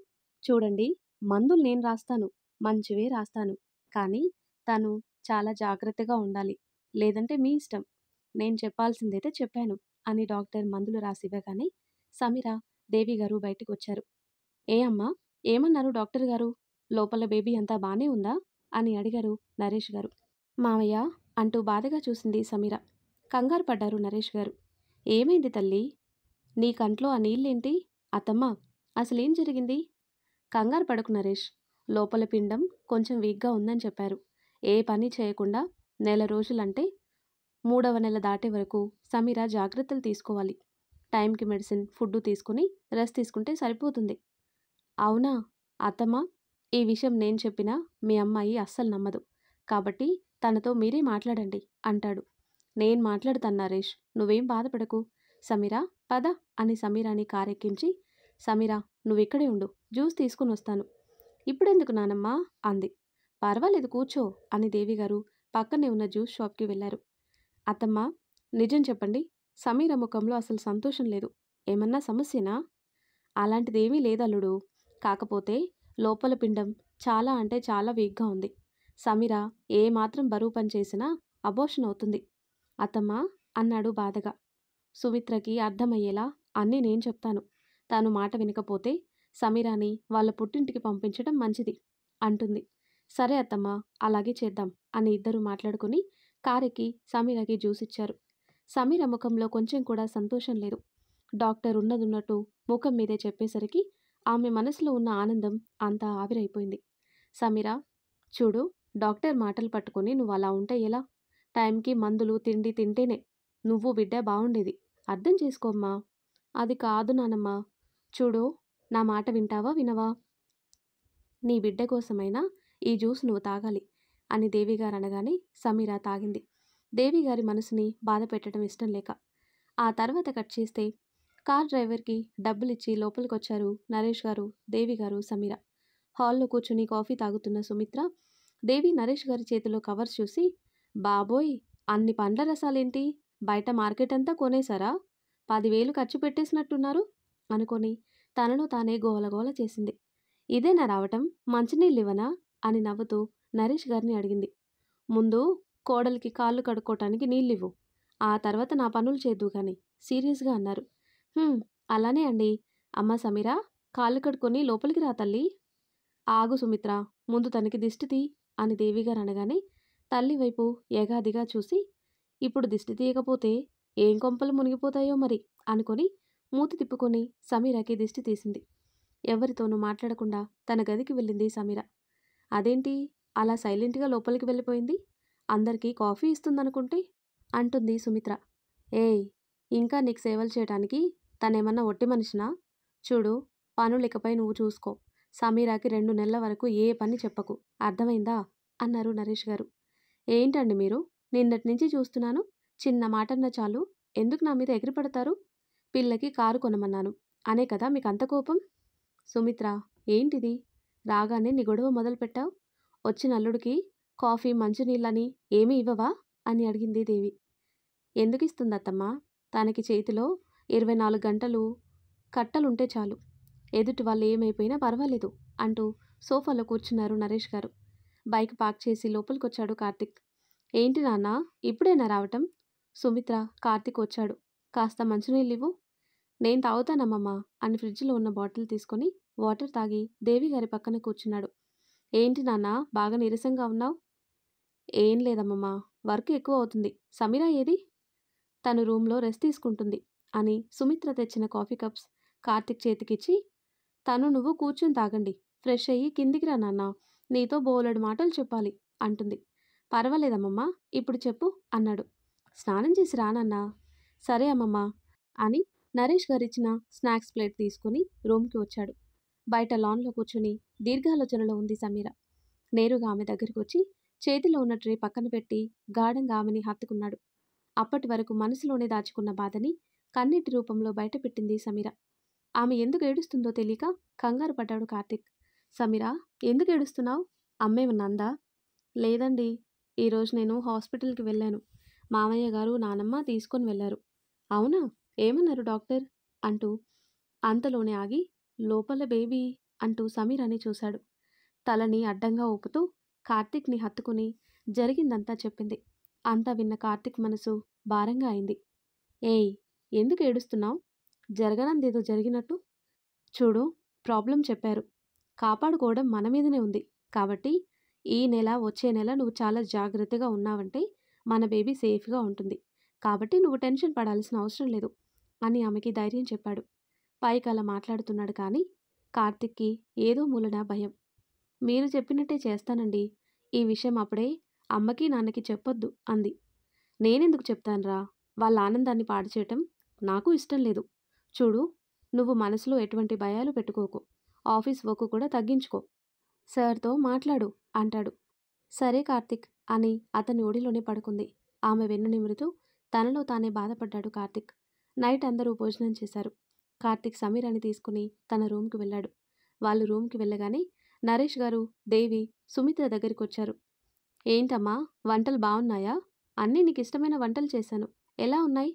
చూడండి, మందులు నేను రాస్తాను, మంచివే రాస్తాను. కానీ తను చాలా జాగ్రత్తగా ఉండాలి. లేదంటే మీ ఇష్టం. నేను చెప్పాల్సిందైతే చెప్పాను అని డాక్టర్ మందులు రాసివ్వగానే సమీర, దేవిగారు బయటకొచ్చారు. ఏ అమ్మా, ఏమన్నారు డాక్టర్ గారు? లోపల బేబీ అంతా బానే ఉందా అని అడిగారు నరేష్ గారు. మావయ్య అంటూ బాధగా చూసింది సమీర. కంగారు పడ్డారు నరేష్ గారు. ఏమైంది తల్లి? నీ కంట్లో ఆ నీళ్ళేంటి? అత్తమ్మ, అసలేం జరిగింది? కంగారు పడకు నరేష్. లోపల పిండం కొంచెం వీక్గా ఉందని చెప్పారు. ఏ పని చేయకుండా నెల రోజులంటే 3వ నెల దాటే వరకు సమీర జాగ్రత్తలు తీసుకోవాలి. టైంకి మెడిసిన్, ఫుడ్ తీసుకుని రెస్ట్ తీసుకుంటే సరిపోతుంది. అవునా అత్తమ్మ, ఈ విషయం నేను చెప్పినా మీ అమ్మాయి అస్సలు నమ్మదు. కాబట్టి తనతో మీరే మాట్లాడండి అంటాడు. నేను మాట్లాడతాను నరేష్, నువ్వేం బాధపడకు. సమీరా, పద అని సమీరాని కారెక్కించి, సమీరా, నువ్విక్కడే ఉండు, జ్యూస్ తీసుకుని వస్తాను. ఇప్పుడెందుకు నానమ్మా అంది. పర్వాలేదు కూర్చో అని దేవిగారు పక్కనే ఉన్న జ్యూస్ షాప్కి వెళ్ళారు. అత్తమ్మ, నిజం చెప్పండి, సమీర ముఖంలో అసలు సంతోషం లేదు. ఏమన్నా సమస్యనా? అలాంటిదేమీ లేదల్లుడు. కాకపోతే లోపల పిండం చాలా అంటే చాలా వీక్గా ఉంది. సమీర ఏ మాత్రం బరువు పని చేసినా అబోర్షన్ అవుతుంది అత్తమ్మా అన్నాడు బాధగా. సుమిత్రకి అర్థమయ్యేలా అన్నీ నేను చెప్తాను. తాను మాట వినకపోతే సమీరాని వాళ్ళ పుట్టింటికి పంపించడం మంచిది అంటుంది. సరే అత్తమ్మా, అలాగే చేద్దాం అని ఇద్దరు మాట్లాడుకుని కారెక్కి సమీరకి జ్యూస్ ఇచ్చారు. సమీర ముఖంలో కొంచెం కూడా సంతోషం లేదు. డాక్టర్ ఉన్నదున్నట్టు ముఖం మీదే చెప్పేసరికి ఆమె మనసులో ఉన్న ఆనందం అంతా ఆవిరైపోయింది. సమీరా, చూడు, డాక్టర్ మాటలు పట్టుకుని నువ్వు అలా ఉంటే ఎలా? టైంకి మందులు తిండి తింటేనే నువ్వు బిడ్డ బాగుండేది. అర్థం చేసుకోమ్మా. అది కాదు నానమ్మా. చూడు, నా మాట వింటావా వినవా? నీ బిడ్డ కోసమైనా ఈ జ్యూస్ నువ్వు తాగాలి అని దేవిగారు అనగానే సమీర తాగింది. దేవిగారి మనసుని బాధ పెట్టడం ఇష్టం లేక. ఆ తర్వాత కట్ చేస్తే కార్ డ్రైవర్కి డబ్బులిచ్చి లోపలికొచ్చారు నరేష్ గారు, దేవిగారు, సమీర. హాల్లో కూర్చుని కాఫీ తాగుతున్న సుమిత్ర, దేవి నరేష్ గారి చేతిలో కవర్స్ చూసి, బాబోయ్, అన్ని పండ్ల రసాలేంటి? బయట మార్కెట్ అంతా కొనేశారా? 10,000 ఖర్చు పెట్టేసినట్టున్నారు అనుకొని తనలో తానే గోలగోల చేసింది. ఇదేనా రావటం? మంచినీళ్ళివ్వనా అని నవ్వుతూ నరేష్ గారిని అడిగింది. ముందు కోడలికి కాళ్ళు కడుక్కోటానికి నీళ్ళివ్వు, ఆ తర్వాత నా పనులు చేద్దు గాని సీరియస్గా అన్నారు. అలానే అండి. అమ్మ సమీరా, కాళ్ళు కడుక్కొని లోపలికి రా తల్లి. ఆగు సుమిత్ర, ముందు తనకి దిష్టి తీ అని దేవిగారు అనగానే తల్లి వైపు ఎగాదిగా చూసి, ఇప్పుడు దిష్టి తీయకపోతే ఏం కొంపలు మునిగిపోతాయో మరి అనుకొని మూతి తిప్పుకొని సమీరాకి దిష్టి తీసింది. ఎవరితోనూ మాట్లాడకుండా తన గదికి వెళ్ళింది సమీర. అదేంటి అలా సైలెంట్గా లోపలికి వెళ్ళిపోయింది? అందరికీ కాఫీ ఇస్తుందనుకుంటే అంటుంది సుమిత్ర. ఏయ్, ఇంకా నీకు సేవలు చేయడానికి తనేమన్నా ఒట్టి మనిషినా? చూడు, పనులికపై నువ్వు చూసుకో. సమీరాకి 2 నెలల వరకు ఏ పని చెప్పకు, అర్థమైందా అన్నారు నరేష్ గారు. ఏంటండి మీరు? నిన్నటి నుంచి చూస్తున్నాను. చిన్న మాటన్నా చాలు ఎందుకు నా మీద ఎగిరిపడతారు? పిల్లకి కారు కొనమన్నాను అనే కదా మీకు అంత కోపం? సుమిత్ర, ఏంటిది? రాగానే నీ గొడవ మొదలుపెట్టావు. వచ్చిన అల్లుడికి కాఫీ, మంచినీళ్ళని ఏమీ ఇవ్వవా అని అడిగింది దేవి. ఎందుకిస్తుందత్తమ్మా? తనకి చేతిలో 24 గంటలు కట్టలుంటే చాలు. ఎదుటి వాళ్ళు ఏమైపోయినా పర్వాలేదు అంటూ సోఫాలో కూర్చున్నారు నరేష్ గారు. బైక్ పార్క్ చేసి లోపలికొచ్చాడు కార్తిక్. ఏంటి నాన్న, ఇప్పుడేనా రావటం? సుమిత్ర, కార్తిక్ వచ్చాడు. కాస్త మంచినీళ్ళివ్వు. నేను తాగుతానమ్మమ్మా అని ఫ్రిడ్జ్లో ఉన్న బాటిల్ తీసుకొని వాటర్ తాగి దేవి గారి పక్కన కూర్చున్నాడు. ఏంటి నాన్న, బాగా నీరసంగా ఉన్నావు? ఏం లేదమ్మమ్మా, వర్క్ ఎక్కువ అవుతుంది. సమీరా ఏది? తను రూమ్లో రెస్ట్ తీసుకుంటుంది అని సుమిత్ర తెచ్చిన కాఫీ కప్స్ కార్తిక్ చేతికిచ్చి, తను నువ్వు కూర్చుని తాగండి, ఫ్రెష్ అయ్యి కిందికి రా నాన్న, నీతో బోలెడు మాటలు చెప్పాలి అంటుంది. పర్వాలేదమ్మమ్మా, ఇప్పుడు చెప్పు అన్నాడు. స్నానం చేసి రానన్నా. సరే అమ్మమ్మా అని నరేష్ గారిచ్చిన స్నాక్స్ ప్లేట్ తీసుకుని రూమ్కి వచ్చాడు. బయట లాన్లో కూర్చుని దీర్ఘాలోచనలో ఉంది సమీర. నేరుగా ఆమె దగ్గరికి వచ్చి చేతిలో ఉన్న ట్రే పక్కన పెట్టి గాఢంగా ఆమెని హత్తుకున్నాడు. అప్పటి వరకు మనసులోనే దాచుకున్న బాధని కన్నీటి రూపంలో బయటపెట్టింది సమీర. ఆమె ఎందుకు ఏడుస్తుందో తెలియక కంగారు పడ్డాడు కార్తిక్. సమీరా, ఎందుకు ఏడుస్తున్నావు? అమ్మేమన్నా అందా? లేదండి. ఈరోజు నేను హాస్పిటల్‌కి వెళ్ళాను. మామయ్య గారు, నానమ్మ తీసుకొని వెళ్లారు. అవునా? ఏమన్నారు డాక్టర్? అంటూ అంతలోనే ఆగి, లోపల బేబీ అంటూ సమీరాని చూశాడు. తలని అడ్డంగా ఊపుతూ కార్తీక్‌ని హత్తుకుని జరిగిందంతా చెప్పింది. అంతా విన్న కార్తీక్ మనసు భారంగా అయింది. ఏయ్! ఎందుకు ఏడుస్తున్నావు? జరగనందేదో జరిగినట్టు. చూడు, ప్రాబ్లమ్ చెప్పారు. కాపాడుకోవడం మన మీదనే ఉంది. కాబట్టి ఈ నెల, వచ్చే నెల నువ్వు చాలా జాగ్రత్తగా ఉన్నావంటే మన బేబీ సేఫ్‌గా ఉంటుంది. కాబట్టి నువ్వు టెన్షన్ పడాల్సిన అవసరం లేదు అని ఆమెకి ధైర్యం చెప్పాడు. పైకి అలా మాట్లాడుతున్నాడు కానీ కార్తీక్‌కి ఏదో మూలన భయం. మీరు చెప్పినట్టే చేస్తానండి. ఈ విషయం అప్పుడే అమ్మకి, నాన్నకి చెప్పొద్దు అంది. నేనెందుకు చెప్తానురా? వాళ్ళ ఆనందాన్ని పాడు చేయటం నాకు ఇష్టం లేదు. చూడు, నువ్వు మనసులో ఎటువంటి భయాలు పెట్టుకోకు. ఆఫీస్ వర్క్ కూడా తగ్గించుకో. సార్‌తో మాట్లాడు అంటాడు. సరే కార్తీక్ అని అతని ఒడిలోనే పడుకుంది. ఆమె వెన్ను నిమురుతూ తనలో తానే బాధపడ్డాడు కార్తీక్. నైట్ అందరూ భోజనం చేశారు. కార్తీక్ సమీరాని తీసుకుని తన రూమ్‌కి వెళ్ళాడు. వాళ్ళు రూమ్‌కి వెళ్ళగానే నరేష్ గారు, దేవి, సుమిత్ర దగ్గరికొచ్చారు. ఏంటమ్మా, వంటలు బావున్నాయా? అన్నీ నీకిష్టమైన వంటలు చేశాను. ఎలా ఉన్నాయి?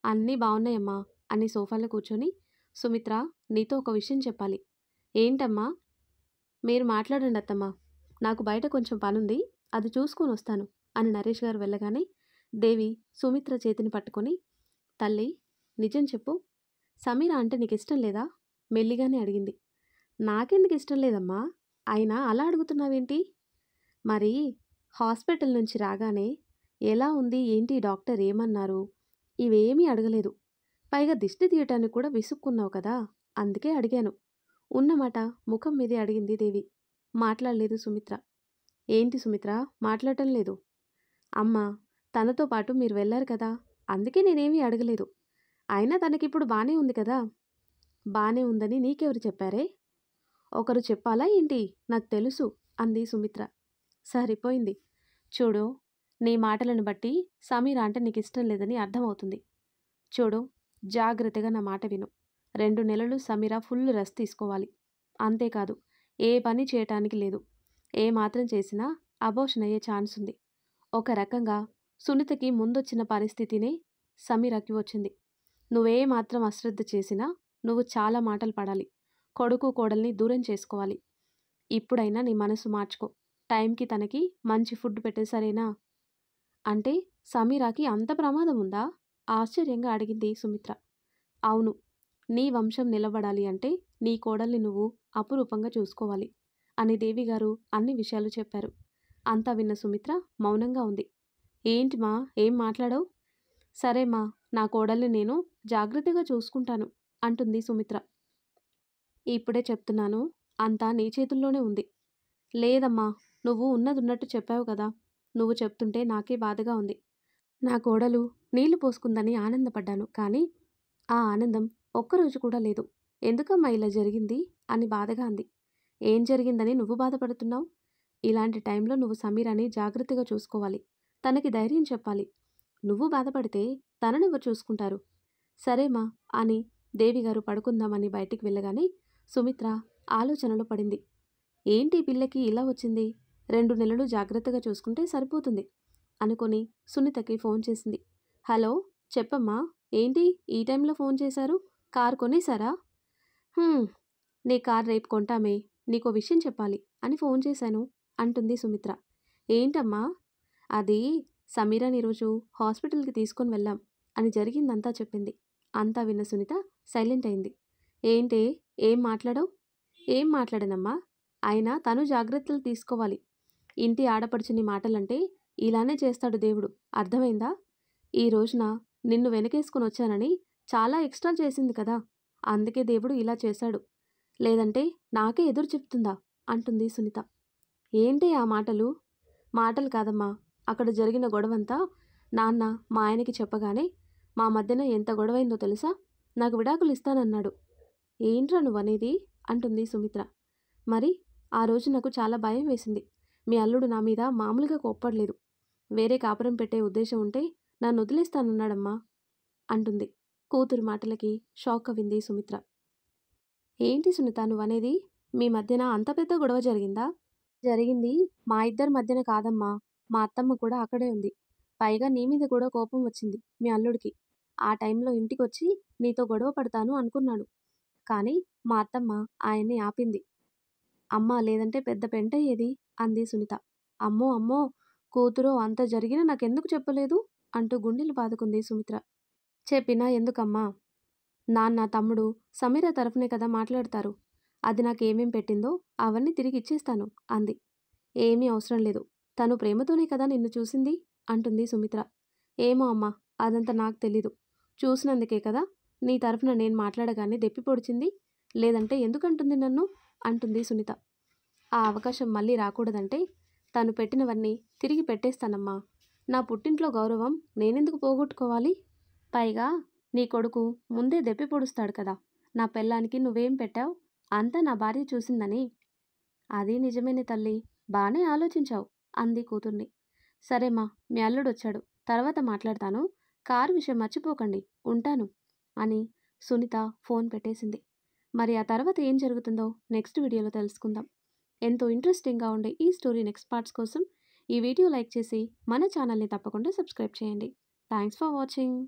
అన్నీ బావున్నాయమ్మా అని సోఫాలో కూర్చొని, సుమిత్ర, నీతో ఒక విషయం చెప్పాలి. ఏంటమ్మా? మీరు మాట్లాడండి అత్తమ్మా. నాకు బయట కొంచెం పనుంది. అది చూసుకొనొస్తాను అని నరేష్ గారు వెళ్ళగానే దేవి సుమిత్ర చేతిని పట్టుకొని, తల్లి, నిజం చెప్పు. సమీర అంటే నీకిష్టం లేదా? మెల్లిగానే అడిగింది. నాకెందుకు ఇష్టం లేదమ్మా? అయినా అలా అడుగుతున్నావేంటి? మరి హాస్పిటల్ నుంచి రాగానే ఎలా ఉంది, ఏంటి, డాక్టర్ ఏమన్నారు? ఇవేమీ అడగలేదు. పైగా దిష్టి తీయటానికి కూడా విసుక్కున్నావు కదా! అందుకే అడిగాను. ఉన్నమాట ముఖం మీదే అడిగింది దేవి. మాట్లాడలేదు సుమిత్ర. ఏంటి సుమిత్ర మాట్లాడటం లేదు? అమ్మా, తనతో పాటు మీరు వెళ్లారు కదా! అందుకే నేనేమీ అడగలేదు. అయినా తనకిప్పుడు బానే ఉంది కదా! బానే ఉందని నీకెవరు చెప్పారే? ఒకరు చెప్పాలా ఏంటి? నాకు తెలుసు అంది సుమిత్ర. సరిపోయింది. చూడు, నీ మాటలను బట్టి సమీర అంటే నీకిష్టం లేదని అర్థమవుతుంది. చూడు, జాగ్రత్తగా నా మాట విను. 2 నెలలు సమీర ఫుల్ రెస్ట్ తీసుకోవాలి. అంతేకాదు, ఏ పని చేయటానికి లేదు. ఏ మాత్రం చేసినా అబోర్షన్ అయ్యే ఛాన్స్ ఉంది. ఒక రకంగా సునీతకి ముందొచ్చిన పరిస్థితినే సమీరకి వచ్చింది. నువ్వే మాత్రం అశ్రద్ధ చేసినా నువ్వు చాలా మాటలు పడాలి. కొడుకు కోడల్ని దూరం చేసుకోవాలి. ఇప్పుడైనా నీ మనసు మార్చుకో. టైంకి తనకి మంచి ఫుడ్ పెట్టు సరేనా? అంటే సమీరాకి అంత ప్రమాదం ఉందా? ఆశ్చర్యంగా అడిగింది సుమిత్ర. అవును. నీ వంశం నిలబడాలి అంటే నీ కోడల్ని నువ్వు అపురూపంగా చూసుకోవాలి అని దేవిగారు అన్ని విషయాలు చెప్పారు. అంతా విన్న సుమిత్ర మౌనంగా ఉంది. ఏంటి మా, ఏం మాట్లాడవు? సరే మా, నా కోడల్ని నేను జాగ్రత్తగా చూసుకుంటాను అంటుంది సుమిత్ర. ఇప్పుడే చెప్తున్నాను, అంతా నీ చేతుల్లోనే ఉంది. లేదమ్మా, నువ్వు ఉన్నదున్నట్టు చెప్పావు కదా! నువ్వు చెప్తుంటే నాకే బాధగా ఉంది. నా కోడలు నీళ్లు పోసుకుందని ఆనందపడ్డాను. కానీ ఆ ఆనందం ఒక్కరోజు కూడా లేదు. ఎందుకమ్మా ఇలా జరిగింది అని బాధగా అంది. ఏం జరిగిందని నువ్వు బాధపడుతున్నావు? ఇలాంటి టైంలో నువ్వు సమీరాని జాగ్రత్తగా చూసుకోవాలి. తనకి ధైర్యం చెప్పాలి. నువ్వు బాధపడితే తననెవరు చూసుకుంటారు? సరేమా అని దేవిగారు పడుకుందామని బయటికి వెళ్ళగానే సుమిత్ర ఆలోచనలో పడింది. ఏంటి ఈ పిల్లకి ఇలా వచ్చింది? 2 నెలలు జాగ్రత్తగా చూసుకుంటే సరిపోతుంది అనుకొని సునీతకి ఫోన్ చేసింది. హలో, చెప్పమ్మా, ఏంటి ఈ టైంలో ఫోన్ చేశారు? కారు కొనేశారా? "హుమ్, నీ కారు రేపు కొంటామే, నీకో విషయం చెప్పాలి అని ఫోన్ చేశాను అంటుంది సుమిత్ర. ఏంటమ్మా? అది సమీరాని ఈరోజు హాస్పిటల్కి తీసుకొని వెళ్ళాం అని జరిగిందంతా చెప్పింది. అంతా విన్న సునీత సైలెంట్ అయింది. ఏంటే, ఏం మాట్లాడవు? ఏం మాట్లాడనమ్మా, అయినా తను జాగ్రత్తలు తీసుకోవాలి. ఇంటి ఆడపడుచుని మాటలంటే ఇలానే చేస్తాడు దేవుడు, అర్థమైందా? ఈ రోజున నిన్ను వెనకేసుకుని వచ్చానని చాలా ఎక్స్ట్రా చేసింది కదా, అందుకే దేవుడు ఇలా చేశాడు. లేదంటే నాకే ఎదురు చెప్తుందా అంటుంది సునీత. ఏంటి ఆ మాటలు? మాటలు కాదమ్మా, అక్కడ జరిగిన గొడవంతా నాన్న మా ఆయనకి చెప్పగానే మా మధ్యన ఎంత గొడవైందో తెలుసా? నాకు విడాకులు ఇస్తానన్నాడు. ఏంట్రా నువ్వనేది అంటుంది సుమిత్ర. మరి ఆ రోజు నాకు చాలా భయం వేసింది. మీ అల్లుడు నా మీద మామూలుగా కోప్పడలేదు. వేరే కాపురం పెట్టే ఉద్దేశం ఉంటే నన్ను వదిలేస్తానన్నాడమ్మా అంటుంది. కూతురు మాటలకి షాక్ అయింది సుమిత్ర. ఏంటి సునీత నువ్వనేది? మీ మధ్యన అంత పెద్ద గొడవ జరిగిందా? జరిగింది మా ఇద్దరి మధ్యన కాదమ్మా. మా అత్తమ్మ కూడా అక్కడే ఉంది. పైగా నీ మీద కూడా కోపం వచ్చింది మీ అల్లుడికి. ఆ టైంలో ఇంటికొచ్చి నీతో గొడవ పడతాను అనుకున్నాడు. కానీ మా అత్తమ్మ ఆయన్ని ఆపింది. అమ్మా లేదంటే పెద్ద పెంటయ్యేది అంది సునీత. అమ్మో అమ్మో, కూతురో అంత జరిగినా నాకెందుకు చెప్పలేదు అంటూ గుండెలు బాదుకుంది సుమిత్ర. చెప్పినా ఎందుకమ్మా? నాన్న, తమ్ముడు సమీర తరఫునే కదా మాట్లాడతారు. అది నాకేమేం పెట్టిందో అవన్నీ తిరిగి ఇచ్చేస్తాను అంది. ఏమీ అవసరం లేదు. తను ప్రేమతోనే కదా నిన్ను చూసింది అంటుంది సుమిత్ర. ఏమో అమ్మా, అదంతా నాకు తెలీదు. చూసినందుకే కదా నీ తరఫున నేను మాట్లాడగానే దెప్పి పొడిచింది. లేదంటే ఎందుకంటుంది నన్ను అంటుంది సునీత. ఆ అవకాశం మళ్ళీ రాకూడదంటే తను పెట్టినవన్నీ తిరిగి పెట్టేస్తానమ్మా. నా పుట్టింట్లో గౌరవం నేనెందుకు పోగొట్టుకోవాలి? పైగా నీ కొడుకు ముందే దెప్పి పొడుస్తాడు కదా, నా పెళ్ళానికి నువ్వేం పెట్టావు, అంతా నా భార్య చూసిందని. అది నిజమేనే తల్లి, బానే ఆలోచించావు అంది కూతుర్ని. సరేమ్మా, మీ అల్లుడొచ్చాడు, తర్వాత మాట్లాడతాను. కారు విషయం మర్చిపోకండి, ఉంటాను అని సునీత ఫోన్ పెట్టేసింది. మరి ఆ తర్వాత ఏం జరుగుతుందో నెక్స్ట్ వీడియోలో తెలుసుకుందాం. ఎంతో ఇంట్రెస్టింగ్గా ఉండే ఈ స్టోరీ నెక్స్ట్ పార్ట్స్ కోసం ఈ వీడియో లైక్ చేసి మన ఛానల్ని తప్పకుండా సబ్స్క్రైబ్ చేయండి. Thanks for watching.